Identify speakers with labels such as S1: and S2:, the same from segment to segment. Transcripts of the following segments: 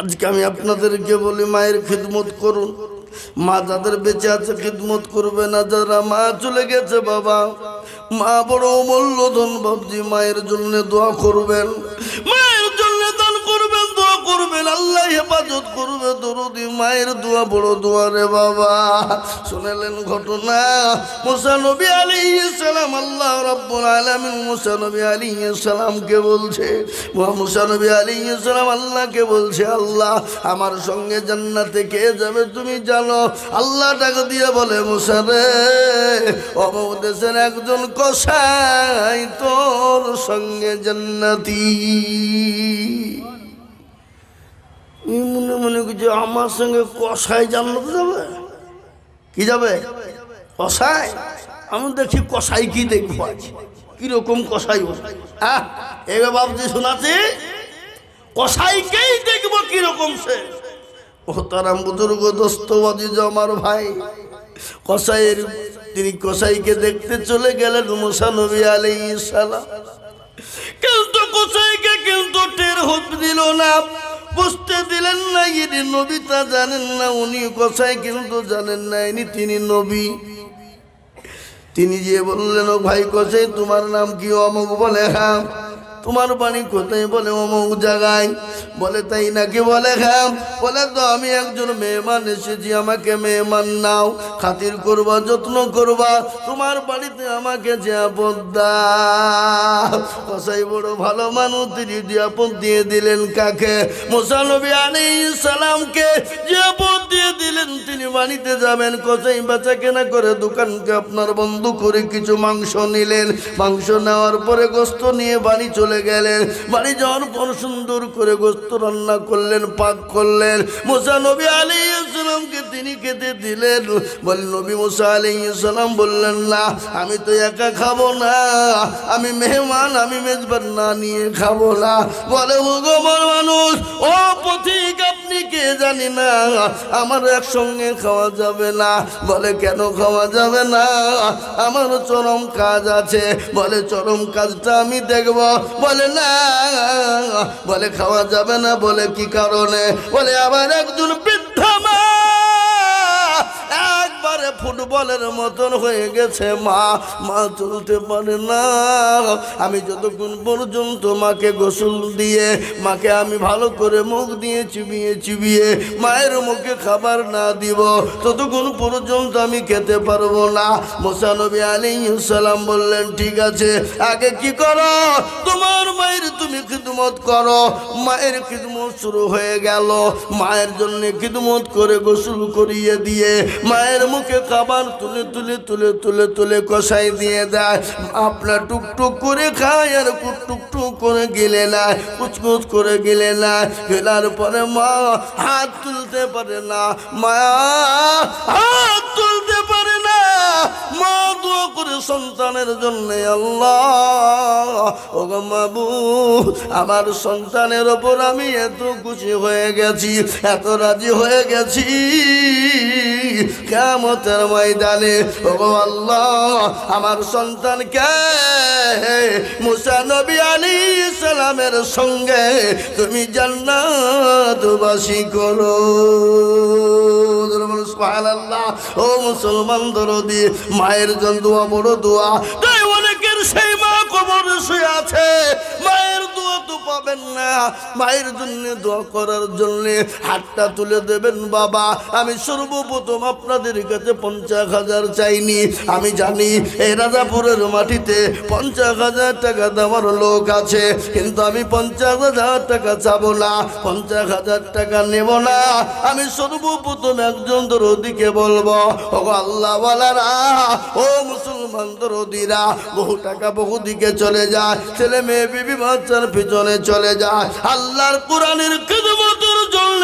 S1: আজকে আমি আপনাদেরকে বলি মায়ের খিদমত করুন। মা যাদের বেঁচে আছে খিদমত করবে না, যারা মা চলে গেছে বাবা, মা বড় অমূল্য ধন বাবজি, মায়ের জন্য দোয়া করবেন, মায়ের জন্য দান করবেন, দোয়া করবেন, আল্লাহ হেফাজত করবে। দরুদি মায়ের দোয়া বড় দোয়া রে বাবা। শুনলেন ঘটনা মুসা নবী আলাইহিস সালাম, আল্লাহ রাব্বুল আলামিন মুসা নবী আলাইহিস সালামকে বলছে, মুসা নবী আলাইহিস সালাম আল্লাহকে বলছে, আল্লাহ আমার সঙ্গে জান্নাতে কে যাবে তুমি জানো? আল্লাহ ডাক দিয়ে বলে, মুসা রে, অমুক দেশের একজন কসাই তোর সঙ্গে জান্নাতি। মনে মনে কিছু আমার সঙ্গে কসাই জান্নাতে যাবে? কি যাবে? কসাই? আমি দেখি কসাই কি দেখবো, কিরকম কসাই? এবার বাবজি শোনাচ্ছি, কসাইকেই দেখবো কিরকম সে। মোহতারাম বুজুর্গ দোস্তবাজি আমার ভাই, কসাইয়ের তিনি কসাইকে দেখতে চলে গেলেন মুসা নবী আলাইহিস সালাম। কিন্তু কসাইকে কিন্তু টের দিল না, বুঝতে দিলেন না ইনি নবী, তা জানেন না উনি কসাই কিন্তু জানেন না ইনি তিনি নবী। তিনি যে বললেন, ও ভাই কসাই তোমার নাম কি? অমুক। বলে হ্যাঁ। তোমার বাড়ি কোথায়? বলে অমুক জায়গায়। বলে তাই নাকি? বলে হ্যাঁ। বলে তো আমি একজন মেহমান এসেছি, আমাকে মেহমান নাও, খাতির করবা, যত্ন করবা, তোমার বাড়িতে আমাকে জিয়াপত দাও। কসাই বড় ভালো মানুষ, তিনি জিয়াপত দিয়ে দিলেন কাকে? মুসা নবী আলাইহিস সালামকে জিয়াপত দিয়ে দিলেন। তিনি বাড়িতে যাবেন, কসাই বেচা কেনা করে দোকানকে আপনার বন্ধ করে কিছু মাংস নিলেন। মাংস নেওয়ার পরে গোস্ত নিয়ে বাড়ি চলে গেলেন। বাড়ি যাওয়ার পর সুন্দর করে গোস্ত রান্না করলেন, পাক করলেন। মুসা নবী আলাইহিস সালামকে তিনি খেতে দিলেন। বলে নবী মুসা আলাইহিস সালাম বললেন, না আমি তো একা খাবো না, আমি মেহমান, আমি মেজবান না নিয়ে খাবো না। বলে ভগবান মানুষ, ও পথিক আপনি কে জানি না, আমার একসঙ্গে খাওয়া যাবে না। বলে কেন খাওয়া যাবে না? আমার চরম কাজ আছে। বলে চরম কাজটা আমি দেখব। বলে না, বলে খাওয়া যাবে না। বলে কি কারণে? বলে আবার একজন বৃদ্ধা মা, একবারে ফুটবলের মতন হয়ে গেছে, মা চলতে পারে না। আমি যতক্ষণ পর্যন্ত মাকে গোসল দিয়ে, মাকে আমি ভালো করে মুখ দিয়ে চিবিয়ে চিবিয়ে মায়ের মুখে খাবার না দিব, ততক্ষণ পর্যন্ত আমি খেতে পারবো না। মুসা নবী আলাইহিস সালাম বললেন, ঠিক আছে, আগে কি করো? তোমার মায়ের তুমি খিদমত করো। মায়ের খিদমত শুরু হয়ে গেল। মায়ের জন্য খিদমত করে গোসল করিয়ে দিয়ে মায়ের মুখে খাবার তুলে তুলে তুলে তুলে তুলে কষাই দিয়ে দেয়। আপনার টুকটুক করে খায় আর টুকটুক করে গিলে নেয়, কুচকুচ করে গিলে নেয়। গেলার পরে মা হাত তুলতে পারে না, মা হাত তুলতে পারে না। মা দোয়া করে সন্তানের জন্য, আল্লাহ ও গো মাবুদ, আমার সন্তানের ওপর আমি এত খুশি হয়ে গেছি, এত রাজি হয়ে গেছি, কিয়ামতের ময়দানে ও গো আল্লাহ আমার সন্তানকে মুসা নবী আলাইহিস সালামের সঙ্গে তুমি জান্নাতবাসী করো। সুবহানাল্লাহ। ও মুসলমান দরদি, মায়ের জন্য দোয়া বড় দোয়া। তাই অনেকের সেই মা কবরে শুয়ে আছে, মায়ের দোয়া তো পাবেন না। মায়ের জন্য দোয়া করার জন্য হাতটা তুলে দেবেন। বাবা আমি সর্বপ্রথম আপনাদের কাছে 50,000 চাইনি। আমি জানি এই রাজাপুরের মাটিতে 50,000 টাকা দেওয়ার লোক আছে, কিন্তু আমি 50,000 টাকা চাবো না, 50,000 টাকা নেব না। আমি সর্বপ্রথম একজন দরদিকে বলবো, ও আল্লাহ ওয়ালারা, ও মুসলমান দরদিরা, বহু টাকা বহু দিকে চলে যায়, ছেলে মেয়ে বিবি বাচ্চার পিছনে চলে যায়। আল্লাহর কোরআনের খিদমতের জন্য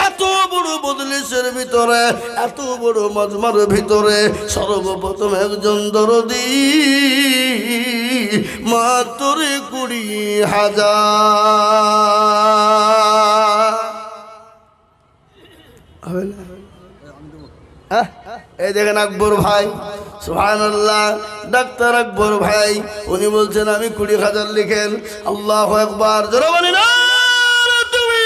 S1: এত বড় বদলিশের ভিতরে, এত বড় মজমার ভিতরে সর্বপ্রথম একজন দরদি মাত্র 20,000। এই দেখেন আকবর ভাই, সুবহানাল্লাহ, ডাক্তার আকবর ভাই, উনি বলছেন আমি 20,000 লিখেন। আল্লাহু আকবার, জোরে বলেন না তুমি।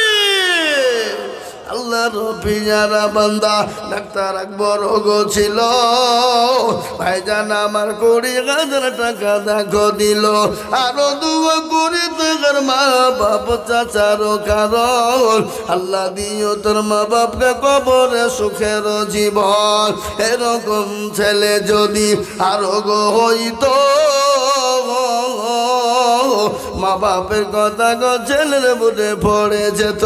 S1: আল্লাহর পিয়ারা বান্দা ডাক্তার আকবর গো ছিল ভাইজান আমার 20,000 টাকা দেখো দিল আরো দুয়া করি তোর মা বাপ চাচারও কারণ আল্লাহ দিও তোর মা বাপকে কবরে সুখের জীবন এরকম ছেলে যদি আরো গো হইতো মা বাপের কথা গো ছেলের বুঝে পড়ে যেত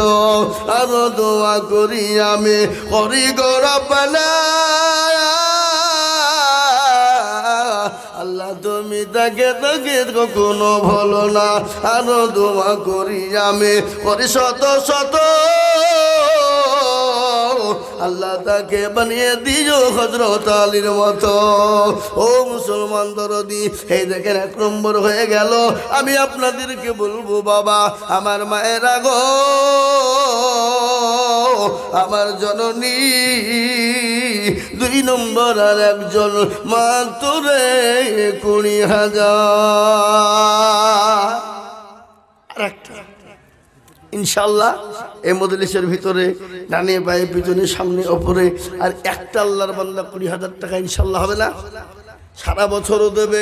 S1: আরো দোয়া করি আমি করি গো রব্বানা আল্লাহ তুমি তাকে কখনো ভালো না আরো দোয়া করি আমি করি শত শত আল্লাহ তাকে বানিয়ে দিও হযরত আলীর মতো ও মুসলমান দরদি এই দেখেন 1 নম্বর হয়ে গেল আমি আপনাদেরকে বলবো বাবা আমার মায়েরা গো আমার জননী 2 নম্বর আর একজন মাত্র 20,000 আরেকটা ইনশাআল্লাহ এই মজলিসের ভিতরে ডানে বায়ে পিছনে সামনে ওপরে আর একটা আল্লাহর বান্দা 20,000 টাকা ইনশাআল্লাহ হবে না সারা বছরও দেবে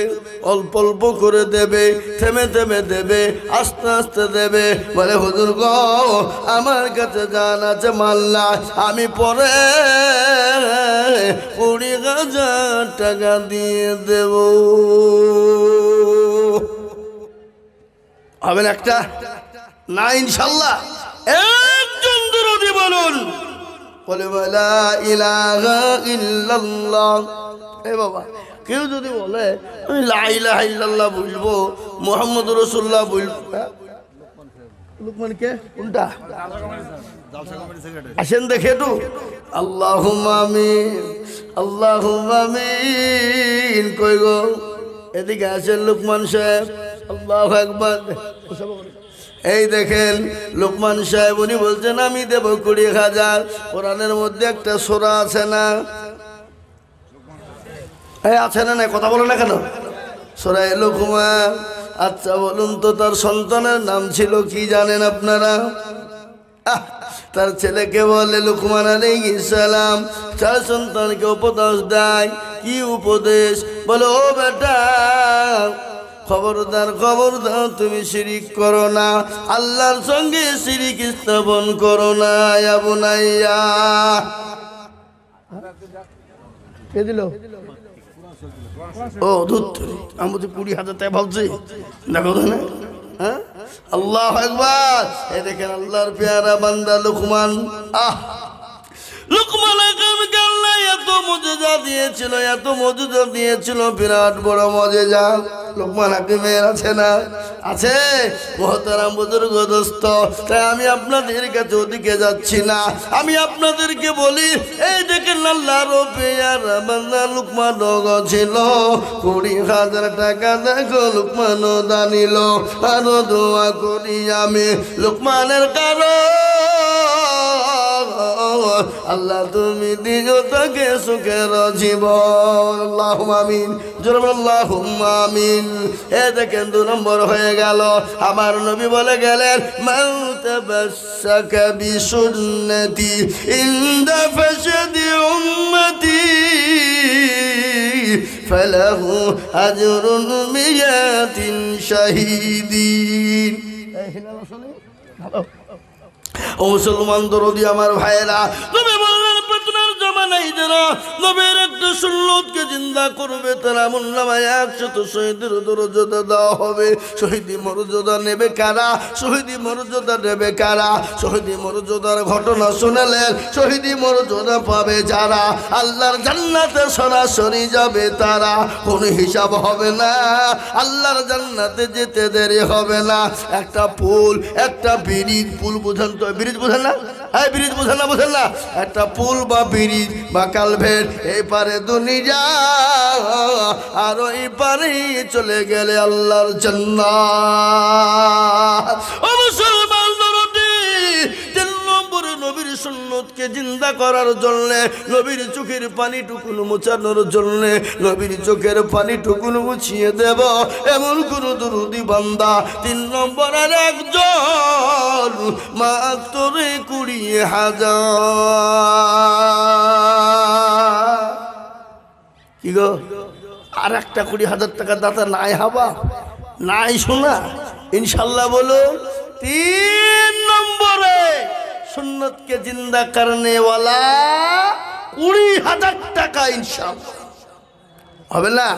S1: অল্প অল্প করে দেবে থেমে থেমে দেবে আস্তে আস্তে দেবে বলে হুজুর গো আমার কাছে জান আছে মাল না আমি পরে 20,000 টাকা দিয়ে দেব হবে না একটা না ইনশাআল্লাহ একজন দরুদ বলুন বলে লা ইলাহা ইল্লাল্লাহ এ বাবা কেউ যদি বলে আমি লা ইলাহা ইল্লাল্লাহ বলবো মুহাম্মদুর রাসূলুল্লাহ বলবো লোকমান কে কোনটা আসেন দেখে তো আল্লাহুম্মা আমিন কই গো এদিকে আসেন লোকমান সাহেব আল্লাহু আকবার এই দেখেন লোকমান সাহেব উনি বলছেন আমি দেব 20,000 কোরআনের মধ্যে একটা সূরা আছে না এই আছে না কথা বলো না কেন সূরা লোকমান আচ্ছা বলুন তো তার সন্তানের নাম ছিল কি জানেন আপনারা তার ছেলেকে বলে লোকমান আলাইহিস সালাম তার সন্তানকে উপদেশ দেয় কি উপদেশ বলে ও বেটা খবরদার তুমি শিরিক করো না আল্লাহর সঙ্গে শিরিক স্থাপন করো না ইয়া বুনাইয়া কে দিল ও দুধ আমি তো 20,000 টাকা ভাবছি দেখো না হ্যাঁ আল্লাহু আকবার এই দেখেন আল্লাহর পেয়ারা বান্দা লোকমান লোকমান আকামকে আল্লাহ এত মুজিজা দিয়েছিল বিরাট বড় মুজিজা লোকমান হাকিমের আছে না আছে মুহতারাম বুজুর্গ দোস্ত তাই আমি আপনাদের কাছে ওদিকে যাচ্ছি না আমি আপনাদেরকে বলি এই দেখেন আল্লাহর পেয়ারা বান্দা লোকমান ছিল 20,000 টাকা দেখো লোকমান দানিল আরো দোয়া করি আমি লোকমানের কারণ আল্লাহ তুমি দিও তাকে সুখের জীবন আল্লাহুম্মা আমিন জোরে আল্লাহুম্মা আমিন এ দেখেন 2 নম্বর হয়ে গেল আমার নবী বলে গেলেন মান তাবাসসাকা বিসুন্নতি ইনদা ফাসাদি উম্মতি ফালাহু আজরুন মিয়াতিন শাহীদিন ও মুসলমান দরদি আমার ভাইয়েরা তুমি বললেন পেতনার জামানায় যারা নবীর একটা সুন্নতকে জিন্দা করবে তারা আমলনামায় 100 শহীদের মর্যাদা দেওয়া হবে শহীদি মর্যাদা নেবে কারা শহীদি মর্যাদা নেবে কারা শহীদি মর্যাদার ঘটনা শুনলেন শহীদি মর্যাদা পাবে যারা আল্লাহর জান্নাতে সরাসরি যাবে তারা কোনো হিসাব হবে না আল্লাহর জান্নাতে যেতে দেরি হবে না একটা পুল একটা ব্রিজ পুল বুঝেন তো ব্রিজ বুঝেন না এই ব্রিজ বুঝেন না একটা পুল বা ব্রিজ বা কালভেট এই পারে দুনিয়া আর ওই পারে চলে গেলে আল্লাহর জান্নাত ও মুসলমান দরদি 3 নম্বরে নবীর সুন্নতকে জিন্দা করার জন্য, নবীর চোখের পানিটুকুন মোছানোর জন্য, নবীর চোখের পানিটুকুন মুছিয়ে দেব এমন কোন দরুদি বান্দা 3 নম্বরের একজন মাত্র 20,000। কি গো, আর একটা 20,000 টাকা দাতা নাই হবা, নাই শোনা? ইনশাল্লাহ বলুন। 3 নম্বরে সুন্নতকে জিন্দা করনে ওয়ালা 20,000 টাকা ইনশাল্লাহ হবে না?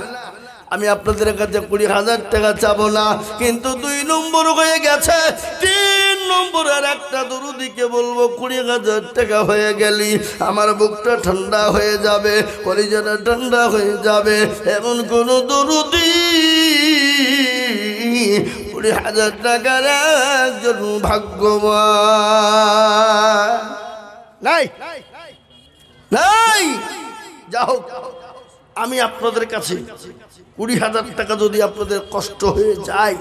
S1: আমি আপনাদের কাছে 20,000 টাকা চাবো না, কিন্তু 2 নম্বর হয়ে গেছে। 3 নম্বরের একটা দরুদিকে বলবো 20,000 টাকা হয়ে গেলি আমার বুকটা ঠান্ডা হয়ে যাবে, কলিজাটা ঠান্ডা হয়ে যাবে। এমন কোন দরুদি 20,000 টাকার একজন ভাগ্যবান নাই, নাই। যা হোক, আমি আপনাদের কাছে 20,000 টাকা যদি আপনাদের কষ্ট হয়ে যায়,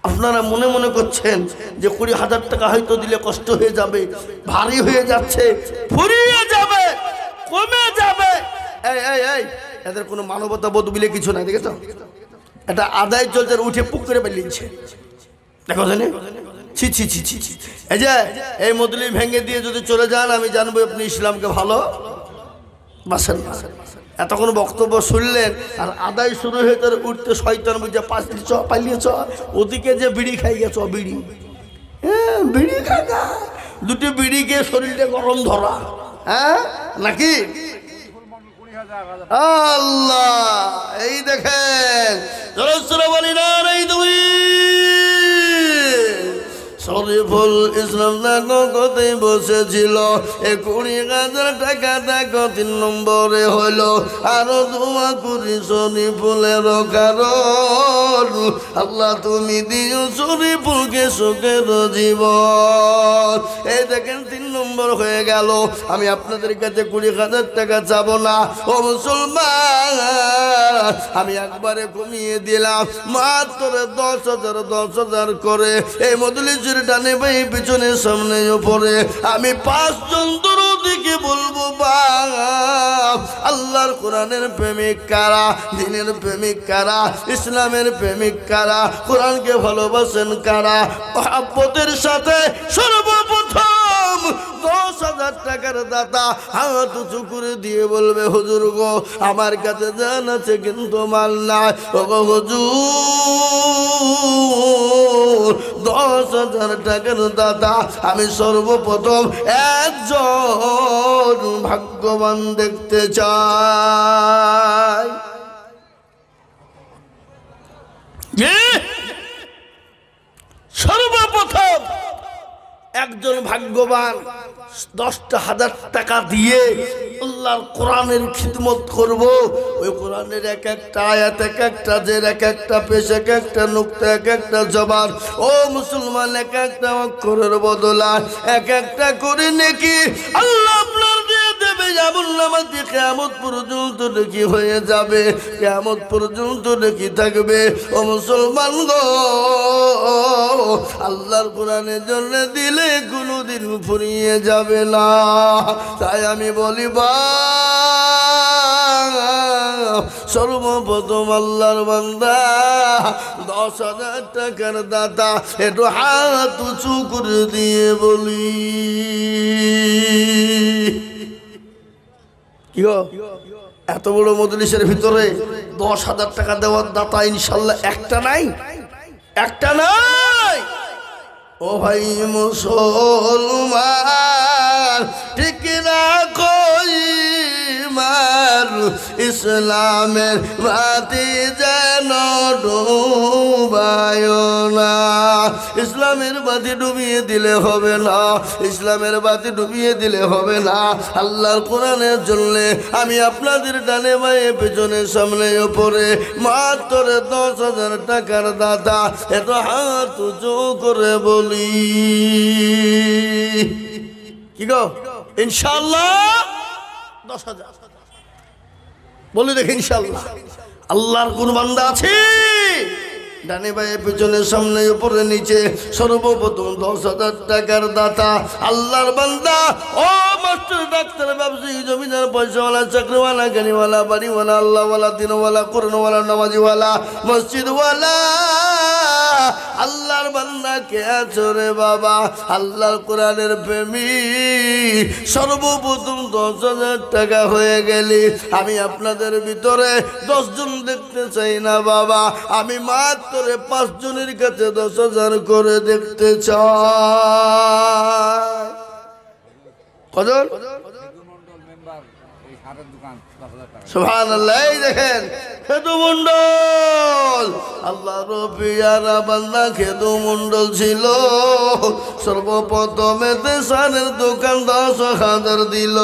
S1: আপনারা মনে মনে করছেন যে 20,000 টাকা হয়তো দিলে কষ্ট হয়ে যাবে, ভারী হয়ে যাচ্ছে, ফুরিয়ে যাবে, কমে যাবে। এই এই এই এদের কোনো মানবতা বোধ বলে কিছু নাই, দেখেছো? এটা আদায় চলছে, উঠে পুক করে বেরিয়েছে, দেখো জানে? ছি ছি ছি ছি ছি। এই যে এই মদলি ভেঙে দিয়ে যদি চলে যান, আমি জানবো আপনি ইসলামকে ভালো বাসেন না। এতক্ষণ বক্তব্য শুনলেন আর আদায় শুরু হয়ে তার উঠতে শয়তান বুঝে পালিয়েছ, ওদিকে যে বিড়ি খাই গেছ, বিড়ি, হ্যাঁ বিড়ি খাগা, 2টি বিড়ি খেয়ে শরীরটা গরম ধরা, হ্যাঁ নাকি? আল্লাহ, এই দেখেন বলি না, এই তুমি শরীফুল ইসলাম দেখো কোথায় বসেছিল, 20,000 টাকা দেখো 3 নম্বরে হইল। আরো দোয়া করি শরীফুলের কারণ, আল্লাহ তুমি দিও শরীফুলকে সুখের জীবন। এই দেখেন 3 নম্বর হয়ে গেল। আমি আপনাদের কাছে 20,000 টাকা চাবো না, ও মুসলমান, আমি একবারে কমিয়ে দিলাম মাত্র 10,000 10,000 করে। এই মজলিসের ডানে ভাই পিছনে সামনে উপরে আমি 5 জন দরুদিকে বলবো, বাপ আল্লাহর কোরআনের প্রেমিক কারা, দ্বীনের প্রেমিক কারা, ইসলামের প্রেমিক কারা, কোরআনকে ভালোবাসেন কারা, মহব্বতের সাথে সর্বপ্রথম 10,000 টাকার দাতা হাত উঁচু করে দিয়ে বলবে, হুজুর গো আমার কাছে জান আছে কিন্তু মাল নাই, ও গো হুজুর 10,000 টাকার দাতা আমি সর্বপ্রথম একজন ভাগ্যবান দেখতে চাই। সর্বপ্রথম একজন ভাগ্যবান 10,000 টাকা দিয়ে আল্লাহর কোরআনের খিদমত করব। ওই কোরআনের এক একটা আয়াত, এক একটা জের, এক একটা পেশ, এক একটা নুকতা, এক একটা জবান, ও মুসলমান এক একটা অক্ষরের বদলা এক একটা করে নেকি আল্লাহ আপনার দিয়ে দেবে। যেমন নামাজি কিয়ামত পর্যন্ত নেকি হয়ে যাবে, কিয়ামত পর্যন্ত নেকি থাকবে। ও মুসলমান গো, আল্লাহর কোরআনের জন্য দিলে কোনোদিন ফুরিয়ে যাবে না। তাই আমি বলি, সর্বপ্রথম আল্লাহর বান্দা 10,000 টাকার দাতা একটু হাত উঁচু করে দিয়ে বলি, কি গো এত বড় মজলিসের ভিতরে 10,000 টাকা দেওয়ার দাতা ইনশাল্লাহ একটা নাই, একটা নাই। ও ভাই মুসলমান, ঠিক না কই মার ইসলামের বাতি যেন ডুবায় না। ইসলামের বাতি ডুবিয়ে দিলে হবে না, ইসলামের বাতি ডুবিয়ে দিলে হবে না। আল্লাহর কোরআনের জন্য আমি আপনাদের ডানে বাঁয়ে পেছনে সামনে উপরে মাত্র 10,000 টাকার দাতা এত হাত উঁচু করে বলি, কি গো ইনশাআল্লাহ 10,000 বলি দেখি ইনশাআল্লাহ। আল্লাহর কোন বান্দা আছে ডানে বায়ে পিছনে সামনে উপরে নিচে সর্বপ্রথম 10,000 টাকার দাতা আল্লাহর বান্দা ও মাস্টার ডাক্তার ব্যবসায়ী জমিদার পয়সাওয়ালা চাকরিওয়ালা গাড়িওয়ালা বাড়িওয়ালা আল্লাহওয়ালা দিনওয়ালা কোরআনওয়ালা নামাজিওয়ালা মসজিদওয়ালা আল্লাহর বান্দা কে আছো রে বাবা আল্লাহর কোরআনের প্রেমী সর্বপ্রথম 10,000 টাকা হয়ে গেলি আমি আপনাদের ভিতরে 10 জন দেখতে চাই না বাবা আমি মাত্র 5 জনের কাছে 10,000 করে দেখতে চাই কজন সুবহানাল্লাহ এই দেখেন খেদু মন্ডল আল্লাহ রবিয়ারা বান্দা খেদু মন্ডল ছিল সর্বপ্রথমে সারের দোকান 10,000 দিল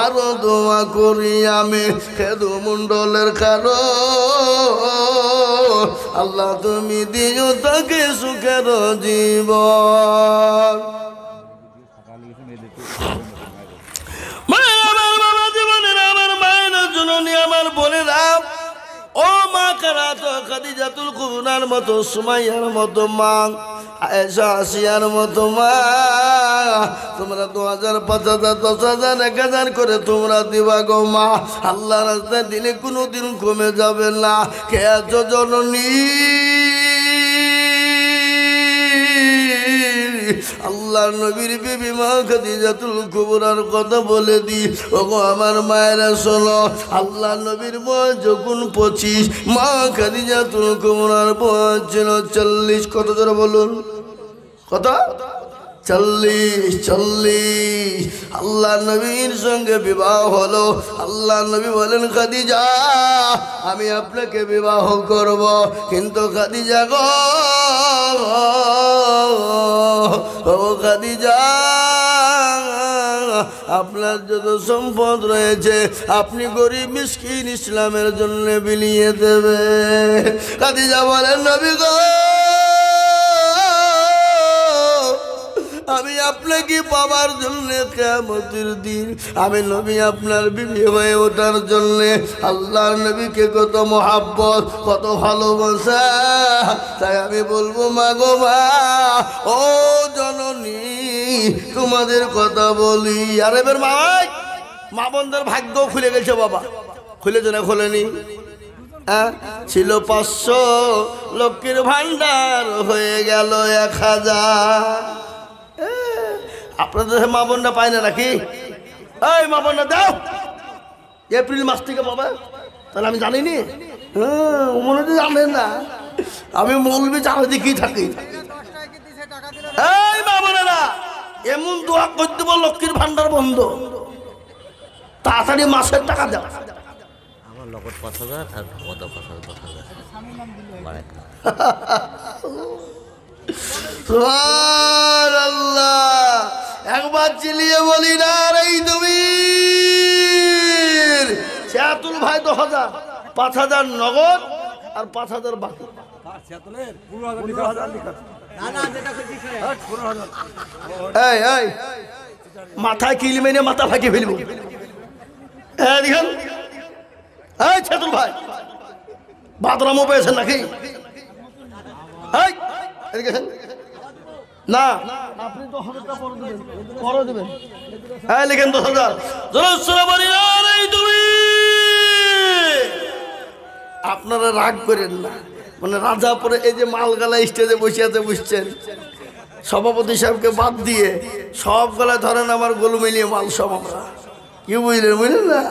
S1: আরো দোয়া করি আমি খেদু মন্ডলের কারণ আল্লাহ তুমি দিও তাকে সুখের জীবন আমার বোনেরা ও মা কারাত খাদিজাতুল কুবরার মতো সুমাইয়ার মতো মা আয়েশা আসিয়ার মতো মা তোমরা 2,000 5,000 10,000 1,000 করে তোমরা দিবা গো মা আল্লাহ রাস্তায় দিলে কোনোদিন কমে যাবে না কে আছো জননী আল্লাহর নবীর বিবি মা খাদিজাতুল কুবরার কথা বলে দি ওগো আমার মায়েরা শোনো আল্লাহর নবীর বয়স যখন 25 মা খাদিজাতুল কুবরার বয়স ছিল 40 কত জোরে বলুন কত 40 আল্লাহ নবীর সঙ্গে বিবাহ হলো আল্লাহ নবী বলেন খাদিজা আমি আপনাকে বিবাহ করব কিন্তু খাদিজা গো ও খাদিজা আপনার যত সম্পদ রয়েছে আপনি গরিব মিসকিন ইসলামের জন্য বিলিয়ে দেবে খাদিজা বলেন নবী গো আমি আপনাকে পাওয়ার জন্য কিয়ামতের দিন আমি নবী আপনার বিবি হয়ে ওঠার জন্য আল্লাহর নবীকে কত মহাব্বত কত ভালোবাসা তাই আমি বলবো মা গো মা ও জননী তোমাদের কথা বলি আরে বের মা বোনদের ভাগ্য খুলে গেছে বাবা খুলেছে না খোলেনি ছিল 500 লক্ষ্মীর ভান্ডার হয়ে গেল 1,000 আপনাদের মা বোনরা পায় না নাকি এই মা বোনরা দাও এপ্রিল মাস থেকে পাবে তাহলে আমি জানিনি মনে তো জানেন না আমি মৌলবি চালাতে কি থাকি এই মা বোনেরা এমন দোয়া করে দেবো লক্ষ্মীর ভান্ডার বন্ধ তাড়াতাড়ি মাসের টাকা দাও
S2: আমার নগদ 5,000 আর কত 10,000
S1: সুবহানাল্লাহ একবার চিলিয়ে বলি না এই তুমি ছিয়াতুল ভাই 10,000 5,000 নগদ আর 5,000 বাকি এই মাথায় কিল মেনে মাথা ফাটিয়ে ফেলবো দেখেন এই ছিয়াতুল ভাই বাদরামও পেয়েছেন নাকি না আপনি তো পরে দেবেন হ্যাঁ লিখেন 10,000 আপনারা রাগ করেন না মানে রাজাপুরে এই যে মালগালা স্টেজে বসে আছে বুঝছেন সভাপতি সাহেবকে বাদ দিয়ে সব গলায় ধরেন আমার গোলু মিলিয়ে মাল সব আমরা কি বুঝলেন না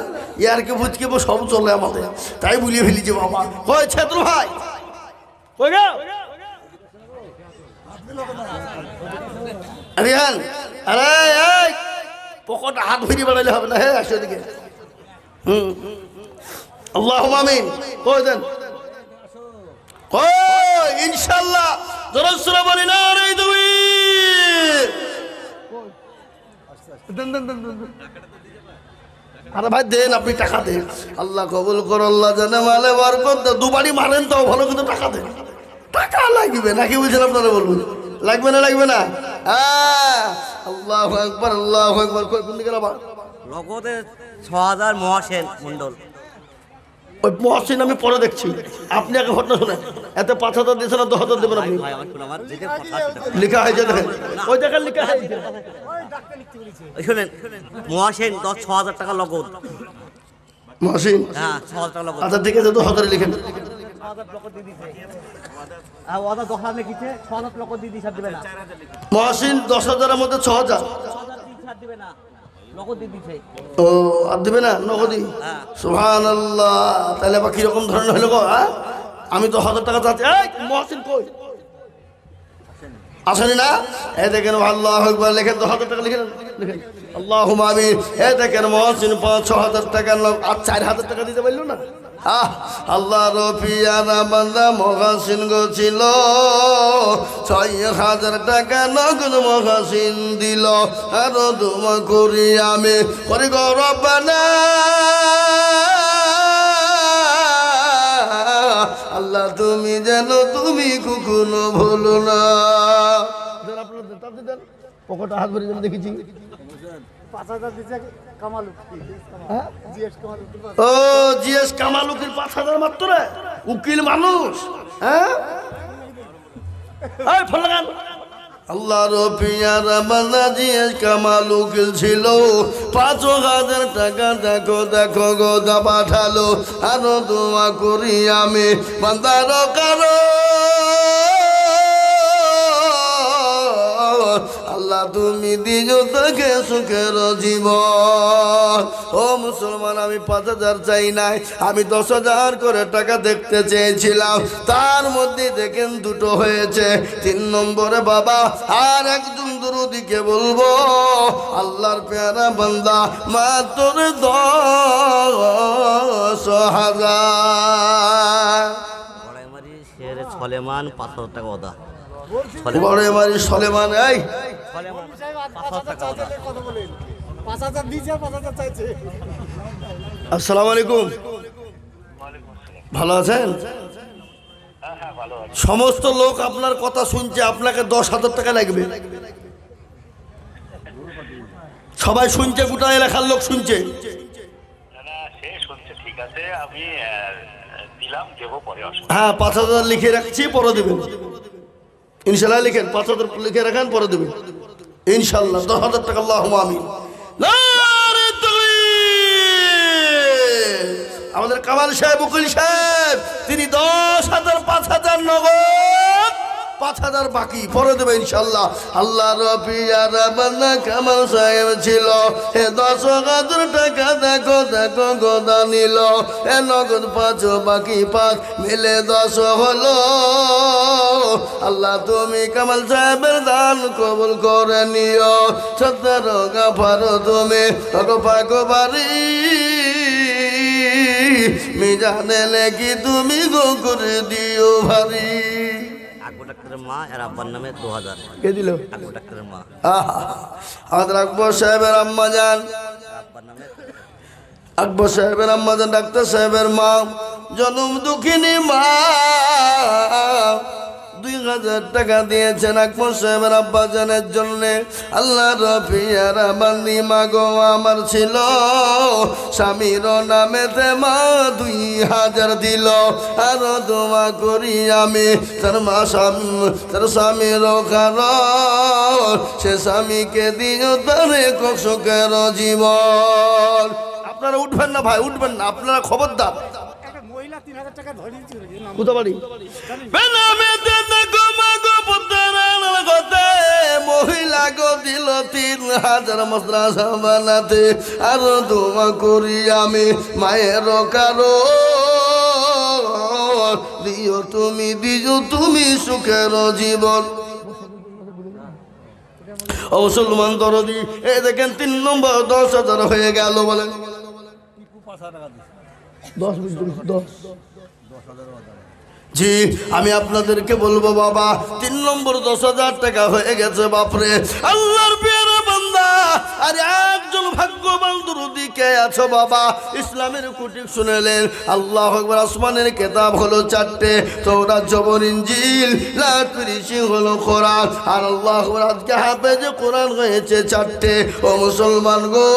S1: ইয়ারকে বুঝকে সব চলে আমাদের তাই বুলিয়ে ফেলিছে বাবা কই ছাত্র ভাই কই গো রিহান আরে এই পকেট হাত ভরি বাড়াইলে হবে না হে আসো এদিকে আল্লাহুম্মা আমিন কই দেন কই ইনশাআল্লাহ জোরে বলি না রে তুমি দেন আরে ভাই দেন আপনি টাকা দেন আল্লাহ কবুল করো আল্লাহ জানে মালে বরকত দুবারই মারেন তো ভালো কিন্তু টাকা দেন টাকা লাগবে নাকি বুঝছেন আপনারা বলবেন লাগবে না আল্লাহু আকবার কোন দিকে আবার
S2: নগদে 6,000 মহাসেন মন্ডল
S1: ওই মহসিন আমি পরে দেখছি, আপনি আগে ঘটনা শোনেন। এত 5,000 দিয়েছে না 10,000 দেবেন আপনি?
S2: ভাই আমার শুনুন, আমার যেটা কথা সেটা
S1: লেখা হয়েছে দেখেন, ওই দেখেন লেখা হয়েছে।
S2: শুনেন, মহাসেন 6,000 টাকা নগদ।
S1: মহসিন
S2: হ্যাঁ 6,000 টাকা নগদ।
S1: আচ্ছা ঠিক আছে, 10,000 লিখেন।
S2: 6,000 নগদ দিয়ে দিছে। আর ওটা 10,000 লিখেছে, 6,000 নগদ দিয়ে দিছে, দিবে না।
S1: মহসিন 10,000-এর মধ্যে 6,000
S2: 6,000 দিয়ে দিবে না, নগদ দিয়ে দিছে।
S1: ও আর দেবে না নগদি?
S2: হ্যাঁ।
S1: সুবহানাল্লাহ, তাহলে আবার কিরকম ধরনের হলো গো? হ্যাঁ, আমি তো 1,000 টাকা চাচ্ছি। এই মহসিন কই আসেনি না? এ দেখেন আল্লাহু আকবার, লেখেন 10,000 টাকা লিখেন, লিখেন আল্লাহুম্মা আমিন। এ দেখেন মহসিন 6,000 টাকা আর 4,000 টাকা দিতে পারলো না। আল্লাহ রফিয়ারা বান্দা মহসিন গো ছিল, 6,000 টাকা নগদ মহসিন দিল। আরো দোয়া করি আমি, করি গো রব্বানা, আল্লাহ তুমি যেন তুমি কখনো ভুলো না। পকেটে হাত ভরে যেন দেখেছি।
S3: 5,000 দিছে কামালু,
S1: ও জিএস কামাল উকিল 5,000 মাত্র রে, উকিল মানুষ। হ্যাঁ এই ফোন লাগান। আল্লাহ রফিয়ারা বান্দা জিএস কামাল উকিল ছিল, 5,000 টাকা দেখো দেখো গোদা পাঠালো। আরো দোয়া করি আমি বান্দার কারো, আল্লাহ তুমি দিও তাকে সুখের জীবন। ও মুসলমান, আমি 5,000 চাই নাই, আমি 10,000 করে টাকা দেখতে চেয়েছিলাম, তার মধ্যে দেখেন দুটো হয়েছে। 3 নম্বরে বাবা আর একজন দুরুদিকে বলবো, আল্লাহর পেয়ারা বান্দা মাত্র 10,000।
S2: বড়াইমারি শের সলেমান 5,000 টাকা ওদা।
S1: বড় মারি সলেমান, এই
S2: সলেমান
S3: 5,000 চাইছে, কথা বলেন। 5,000 দিছে, 5,000 চাইছে।
S1: আসসালামু আলাইকুম, ভালো আছেন? সমস্ত লোক আপনার কথা শুনছে, আপনাকে 10,000 টাকা লাগবে। সবাই শুনছে, গোটা এলাকার লোক শুনছে।
S4: না সে শুনছে, ঠিক আছে, আমি দিলাম, দেবো পরে।
S1: হ্যাঁ 5,000 লিখে রাখছি, পরে দেবেন ইনশাল্লাহ। লিখেন 5,000 লিখে রাখেন, পরে দেবেন ইনশাল্লাহ। 10,000 টাকা আল্লাহুম্মা আমিন। নারে তাকবীর। আমাদের কামাল সাহেব, উকিল সাহেব, তিনি 10,000, 5,000 নগদ, 5,000 বাকি, পরে দেবে ইনশাল্লাহ। আল্লাহ রফিয়ারা বান্দা কামাল সাহেব ছিল, 10,000 টাকা দেখো দেখো গোদা নিল। নগদ 5 বাকি 5 মিলে 10 হলো। আল্লাহ তুমি কামাল সাহেবের দান কবুল করে নিও। 17 গাফার তুমি পাক বাড়ি, মিজানে লেখি তুমি গো করে দিও ভারী।
S2: আকবর ডাক্তারের মা আর আব্বার নামে 2,000।
S1: কে দিল?
S2: আকবর ডাক্তারের মা,
S1: আমাদের আকবর সাহেবের আম্মা যান,
S2: আব্বার নামে
S1: আকবর সাহেবের আম্মা যান, ডাক্তার সাহেবের মা, জনম দুঃখিনী মা, 2,000 টাকা দিয়েছেন আকবর সাহেবের আব্বা জানের জন্য। আল্লাহ রফিয়ারা বান্দি মা গো আমার ছিল, স্বামীর নামেতে মা 2,000 দিল। আরো দোয়া করি আমি তার মা তার স্বামীর কারণ, সে স্বামীকে দিও তারে সুখের জীবন। আপনারা উঠবেন না ভাই, উঠবেন না আপনারা, খবরদার।
S3: একটা মহিলা 3,000 টাকা ধরে দিয়েছিল,
S1: কোথা বাড়ি? মহিলা গো দিল 3,000 মাদ্রাসা বানাতে। আরো দোয়া করি আমি মায়ের কারো, দিও তুমি দিও তুমি সুখের জীবন। ও মুসলমান দরদি, এই দেখেন 3 নম্বর 10,000 হয়ে গেল। বলেন 10 জি, আমি আপনাদেরকে বলবো বাবা, 3 নম্বর 10,000 টাকা হয়ে গেছে। বাপরে আল্লাহর পেয়ারা বান্দা, আর একজন ভাগ্যবান দরদি কে আছো বাবা? ইসলামের কুটি শুনেলেন, আল্লাহু আকবার। আসমানের কিতাব হলো 4টে, তাওরাত, জবর, ইনজিল, লাতিরিশি হলো কোরআন, আর আল্লাহু আকবার আজকে হাফেজ কোরআন হয়েছে 4টে। ও মুসলমান গো,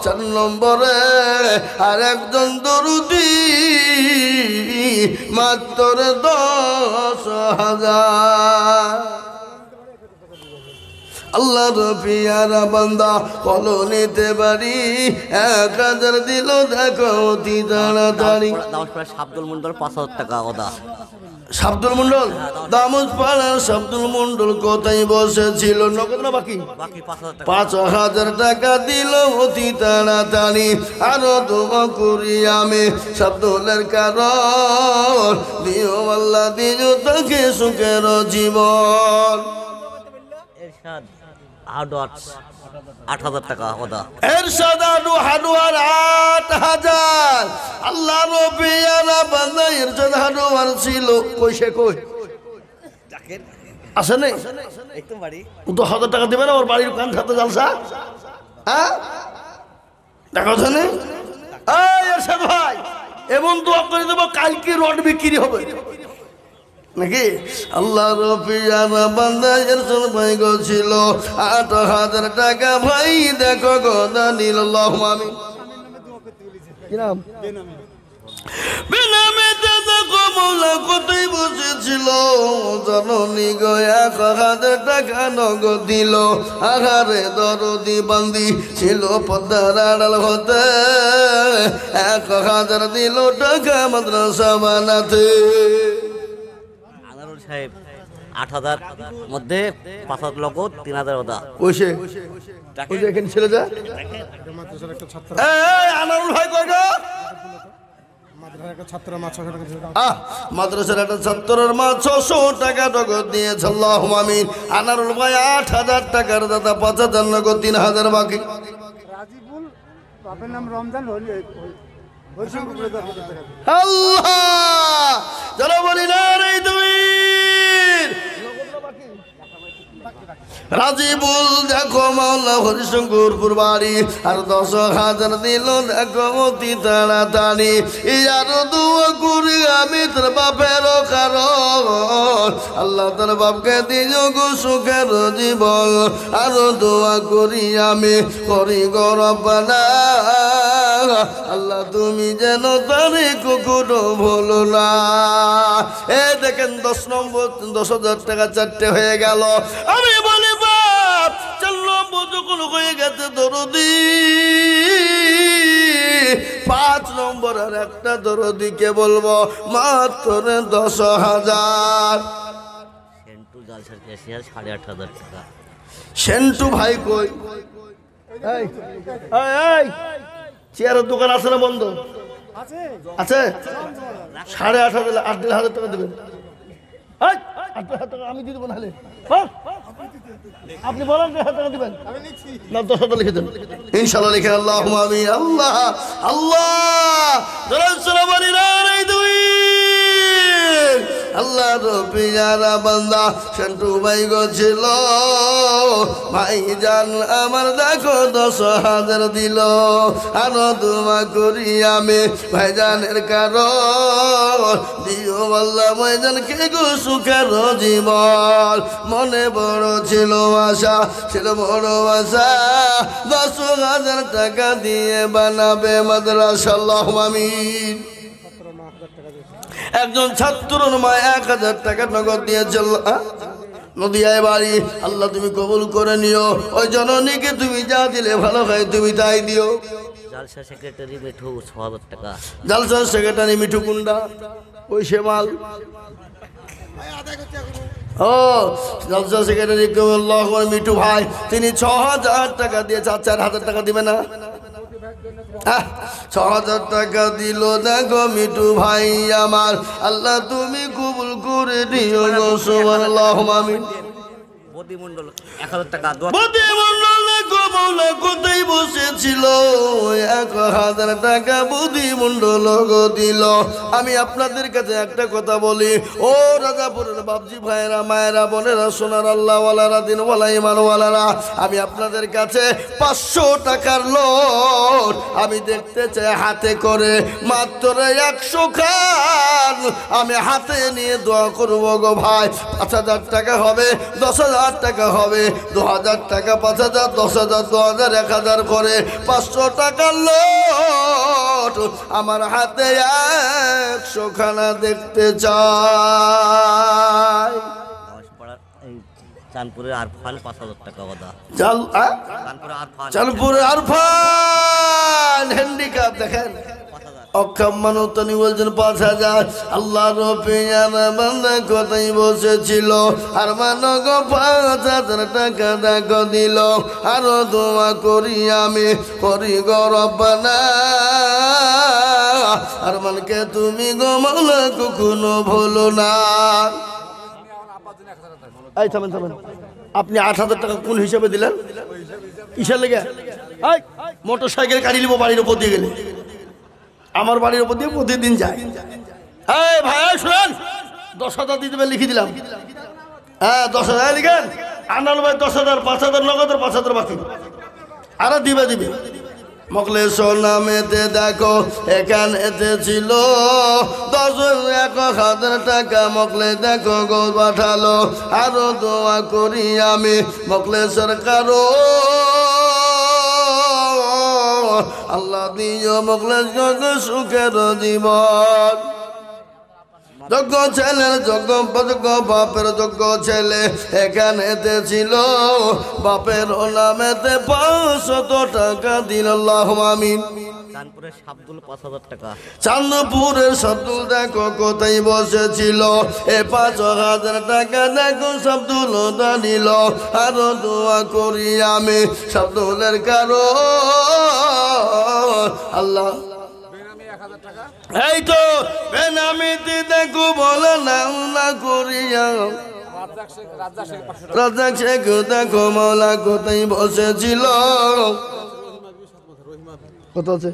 S1: 4 নম্বরে আর একজন দরুদি মাত্র 10,000। আল্লাহর পিয়ারা বান্দা কলো নিতে পারি 1000 দিল দেখো অতি তাড়াতাড়ি।
S2: দামোদপাড়া শাব্দুল মন্ডল 5,000 টাকা ওদা।
S1: শাব্দুল মন্ডল দামোদপাড়ার শাব্দুল মন্ডল কোথায় বসেছিল? নগদ না বাকি?
S2: বাকি 5,000 টাকা।
S1: 5,000 টাকা দিল অতি তাড়াতাড়ি। আরো দোয়া করি আমি শাব্দুলের কারণ দিও আল্লাহ দিও তাকে সুখের জীবন।
S2: এরশাদ হার্ডওয়ার্স 8,000 টাকা ওদা।
S1: এরশাদ হার্ডওয়ার 8,000। আল্লাহ রবিয়ারা বান্দা এরশাদ হার্ডওয়ার ছিল কই সে কই আসে নেই?
S2: একদম বাড়ি
S1: ও তো 1,000 টাকা দেবে না ওর বাড়ির কান খাতে জালসা। হ্যাঁ দেখা কথা নেই। এই এরশাদ ভাই এমন দোয়া করে দেবো কালকে রড বিক্রি হবে নাকি? আল্লাহ রবিয়ারা বান্দা এরশাদ ভাই গো ছিল 8,000 টাকা। ভাই দেখো গোদা নীল আমিন। কি নাম? বেনামেতে দেখো মৌলা কোথায় বসেছিল জননী গো 1,000 টাকা নগদ দিল। আহারে দরদি বান্দি ছিল পদ্মার আড়াল হতে 1,000 দিল টাকা মাদ্রাসা বানাতে।
S2: আনারুল সাহেব 8,000 মধ্যে 5,000 নগদ 3,000 ওদা।
S1: ওইসে ওই যে এখানে ছেলে যা
S3: মাদ্রাসার একটা ছাত্র
S1: এই আনারুল ভাই কই গো?
S3: মাদ্রাসার একটা ছাত্র মা 600 টাকা দিয়েছে।
S1: মাদ্রাসার একটা ছাত্রের মা 600 টাকা নগদ দিয়েছে। আল্লাহুম্মা আমিন। আনারুল ভাই 8,000 টাকার দাদা 5,000 নগদ 3,000 বাকি।
S3: রাজিবুল বাপের নাম রমজান হরিশঙ্কর টাকা দিয়েছে।
S1: আল্লাহ যারা বলি না রে তুমি রাজিবুল দেখো মাওলা হরিশঙ্করপুর বাড়ি আর 10,000 দিল দেখো অতি তাড়াতাড়ি। আর দোয়া করি আমি তোর বাপের কারণ আল্লাহ তোর বাপকে দিও গো সুখের জীবন। আর দোয়া করি আমি করি গরবানা আল্লাহ তুমি যেন তারে কুকুরও ভুলো না। এ দেখেন 10,000 টাকা 4টে হয়ে গেল। আমি বলি বাপ 4 নম্বর যখন হয়ে গেছে দরদি 5 নম্বর আর একটা দরদিকে বলবো মাত্র 10,000।
S2: সেন্টু জালসার ক্যাশিয়ার 8,500 টাকা।
S1: সেন্টু ভাই কই? এই এই চেয়ারের দোকান আছে না বন্ধ আছে? 8,500 8,500 টাকা দেবেন। 8,500 টাকা আমি দিয়ে দেবো নাহলে আপনি বলেন 1,000 টাকা দেবেন না 10,000 লিখে দেন ইনশাল্লাহ লিখে। আল্লাহুম্মা আমিন। আল্লাহ আল্লাহ আল্লাহ রবিয়ারা বান্দা সেন্টু ভাই গো ছিল ভাই জান আমার দেখো 10,000 দিল। আরো দোয়া করি আমি ভাইজানের কারণ দিও আল্লাহ ভাইজানকে গো সুখের জীবন। মনে বড় ছিল আশা ছিল বড় আশা 10,000 টাকা দিয়ে বানাবে মাদ্রাসা। আল্লাহুম্মা আমিন। একজন ছাত্রর মা 1,000 টাকা নগদ দিয়েছিল নদিয়ায় বাড়ি। আল্লাহ তুমি কবুল করে নিও। ওই জননীকে তুমি যা দিলে ভালো হয় তুমি তাই দিও।
S2: জালসা সেক্রেটারি মিঠু 6,000 টাকা।
S1: জালসার সেক্রেটারি মিঠু কুন্ডা ওই সেমাল। ও জালসা সেক্রেটারি মিঠু ভাই তিনি 6,000 টাকা দিয়েছে। 4,000 টাকা দিবে না? 6,000 টাকা দিল দেখো মিঠু ভাই আমার। আল্লাহ তুমি কবুল করে দিও গো সুবহানাল্লাহুম্মা আমিন।
S2: বদি মন্ডল 1,000 টাকা।
S1: বদি মন্ডল দেখো মাওলা কোথায় বসেছিল 1,000 টাকা বদি মন্ডল গো দিল। আমি আপনাদের কাছে একটা কথা বলি ও রাজাপুরের বাপজি ভাইয়েরা মায়েরা বোনেরা সোনার আল্লাহওয়ালারা দিনওয়ালা ইমানওয়ালারা আমি আপনাদের কাছে 500 টাকার নোট আমি দেখতে চাই হাতে করে মাত্র 100 খান আমি হাতে নিয়ে দোয়া করবো গো ভাই। 5,000 টাকা হবে, 10,000 টাকা হবে, 2,000 টাকা, 5,000, 10,000, 2,000, 1,000 করে 500 টাকার লোট আমার হাতে 100 খানা দেখতে চাই।
S2: চাঁদপুরের আরফান 5,000 টাকা ওদা।
S1: চাঁদপুরের আরফান হ্যান্ডিক্যাপ দেখেন, অক্ষম মানুষ তিনি বলছেন 5,000। আল্লাহ রবিয়ান বান্দা কোথায় বসেছিল আর মানো গো 5,000 টাকা দেখো দিল। আরো দোয়া করি আমি করি গো রব্বানা, আর মানকে তুমি গো মাওলা কখনো ভুলো না। এই থামেন থামেন, আপনি 8,000 টাকা কোন হিসাবে দিলেন? কিসের লেগে? মোটর সাইকেল গাড়ি নিবো বাড়ির উপর দিয়ে গেলে, আমার বাড়ির উপর দিয়ে প্রতিদিন যায়। এই ভাই শুনেন, 10,000 দিতে হবে, লিখে দিলাম। হ্যাঁ 10,000 লিখেন। আনাল ভাই 10,000, 5,000 নগদ, 5,000 বাকি। আরো দিবে দিবে। মখলেসর নামেতে দেখো এখানেতে ছিল 10,000 টাকা মখলে দেখো গো পাঠালো। আরো দোয়া করি আমি মখলেসর কারো আল্লাহ দিও মখলেস সুখের জীবন। যোগ্য ছেলের যোগ্য বাপের যোগ্য ছেলে এখানেতে ছিল, বাপের নামেতে 500 টাকা দিল। আল্লাহুম্মা আমিন।
S2: চাঁদপুরের শাবদুল 5,000 টাকা।
S1: চাঁদপুরের শাবদুল দেখো কোথায় বসেছিল, 5,000 টাকা দেখো শাবদুল নিল। আরো দোয়া করি আমি শাবদুলের কারো আল্লাহ। এই তো বেনামিতে দেখো বলো না করিয়া রাজাক শেখ দেখো মৌলা কোথায় বসেছিল। কত আছে?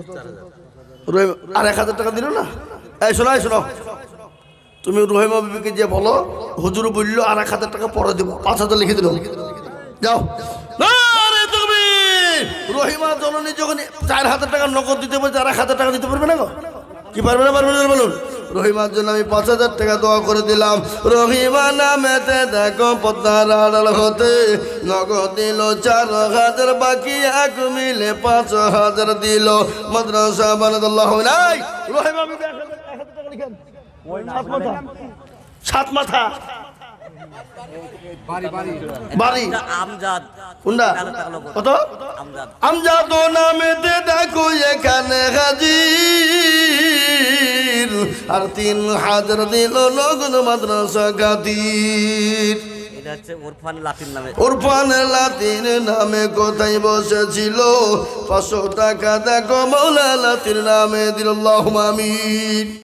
S1: আর 1,000 টাকা দিল না। এই শোনো শোনো, তুমি রহিমা বিবিকে যে বলো হুজুর বললো আর 1,000 টাকা পরে দেবো, 5,000 লিখে দিল। যাও। রহিমা জননী যখন 4,000 টাকা নগদ দিতে বলছে, আর 1,000 টাকা দিতে পারবে না গো? কি পারবে না? পারবে না বলুন। রহিমার জন্য আমি 5,000 টাকা দোয়া করে দিলাম। রহিমা নামেতে দেখো পদ্মার আড়াল হতে নগদ দিল 4,000, বাকি এক মিলে 5,000 দিল। মাদ্রাসা বানাদাল্লাহ নাই। রহিমা বিবি 1,000 টাকা লিখেন। সাত মাথা বাড়ি
S2: আমজাদ
S1: কোনটা? কত? আমজাদ নামেতে দেখো এখানে হাজির, আর 3,000 দিল নগদ মাদ্রাসা খাতির।
S2: এটা হচ্ছে ওরফান লাতিন নামে।
S1: ওরফান লাতিন নামে কোথায় বসেছিল, 500 টাকা দেখো মৌলা লাতিন নামে দিল। আল্লাহুম্মা আমিন।